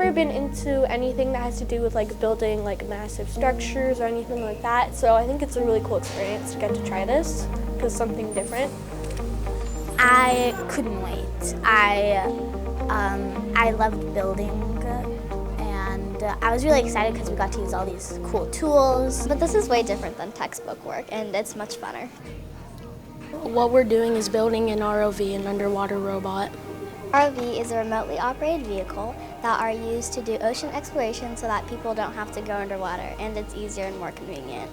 never been into anything that has to do with like building like massive structures or anything like that, so I think it's a really cool experience to get to try this because it's something different. I couldn't wait. I loved building, and I was really excited because we got to use all these cool tools. But this is way different than textbook work, and it's much funner. What we're doing is building an ROV, an underwater robot. ROV is a remotely operated vehicle that are used to do ocean exploration so that people don't have to go underwater, and it's easier and more convenient.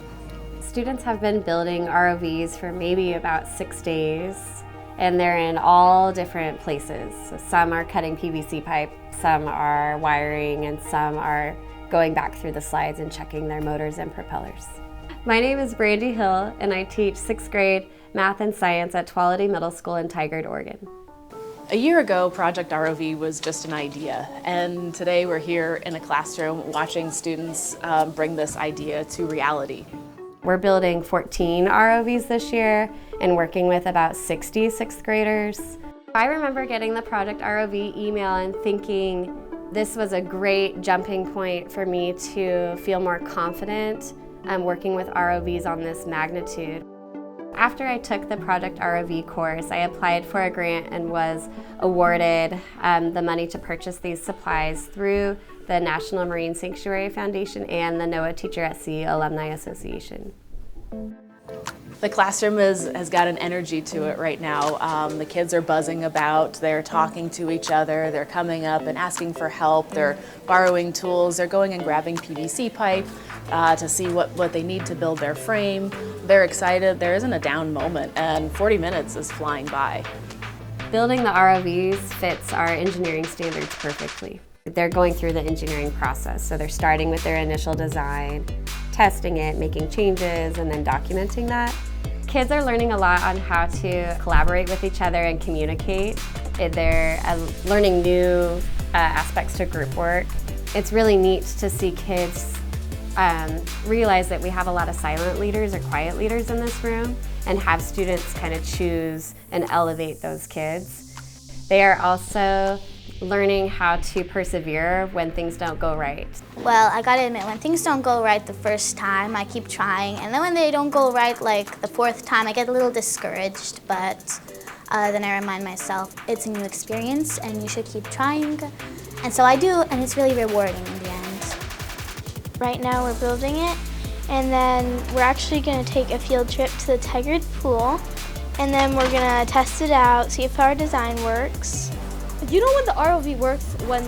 Students have been building ROVs for maybe about 6 days, and they're in all different places. So some are cutting PVC pipe, some are wiring, and some are going back through the slides and checking their motors and propellers. My name is Brandy Hill, and I teach 6th grade math and science at Tuolity Middle School in Tigard, Oregon. A year ago, Project ROVe was just an idea, and today we're here in a classroom watching students bring this idea to reality. We're building 14 ROVs this year and working with about 60 6th graders. I remember getting the Project ROVe email and thinking this was a great jumping point for me to feel more confident working with ROVs on this magnitude. After I took the Project ROVe course, I applied for a grant and was awarded the money to purchase these supplies through the National Marine Sanctuary Foundation and the NOAA Teacher at Sea Alumni Association. The classroom has got an energy to it right now. The kids are buzzing about, they're talking to each other, they're coming up and asking for help, they're borrowing tools, they're going and grabbing PVC pipe to see what they need to build their frame. They're excited, there isn't a down moment, and 40 minutes is flying by. Building the ROVs fits our engineering standards perfectly. They're going through the engineering process, so they're starting with their initial design, testing it, making changes, and then documenting that. Kids are learning a lot on how to collaborate with each other and communicate. They're learning new aspects to group work. It's really neat to see kids realize that we have a lot of silent leaders or quiet leaders in this room and have students kind of choose and elevate those kids. They are also learning how to persevere when things don't go right. Well, I gotta admit, when things don't go right the first time, I keep trying, and then when they don't go right like the 4th time, I get a little discouraged, but then I remind myself it's a new experience and you should keep trying. And so I do, and it's really rewarding in the end. Right now we're building it, and then we're actually going to take a field trip to the Tigard pool, and then we're going to test it out, see if our design works. You know when the ROV works? When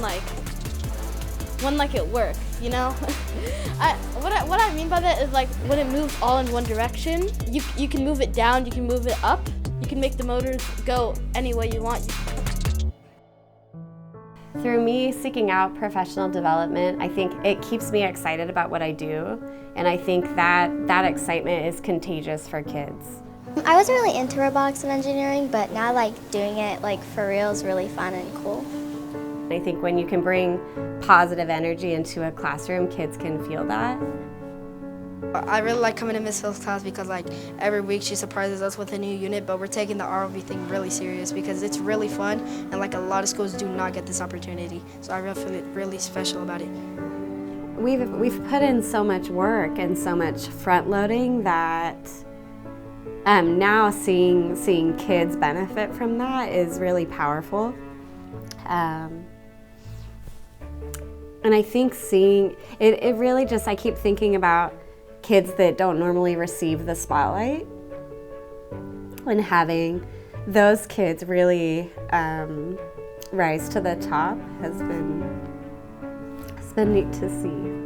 it works, you know? What I mean by that is like when it moves all in one direction. You can move it down, you can move it up, you can make the motors go any way you want. Through me seeking out professional development, I think it keeps me excited about what I do, and I think that excitement is contagious for kids. I wasn't really into robotics and engineering, but now doing it for real is really fun and cool. I think when you can bring positive energy into a classroom, kids can feel that. I really like coming to Miss Hill's class because every week she surprises us with a new unit, but we're taking the ROV thing really serious because it's really fun, and a lot of schools do not get this opportunity. So I really feel really special about it. We've put in so much work and so much front loading that now seeing kids benefit from that is really powerful. And I think seeing it really just, I keep thinking about kids that don't normally receive the spotlight, and having those kids really rise to the top has been neat to see.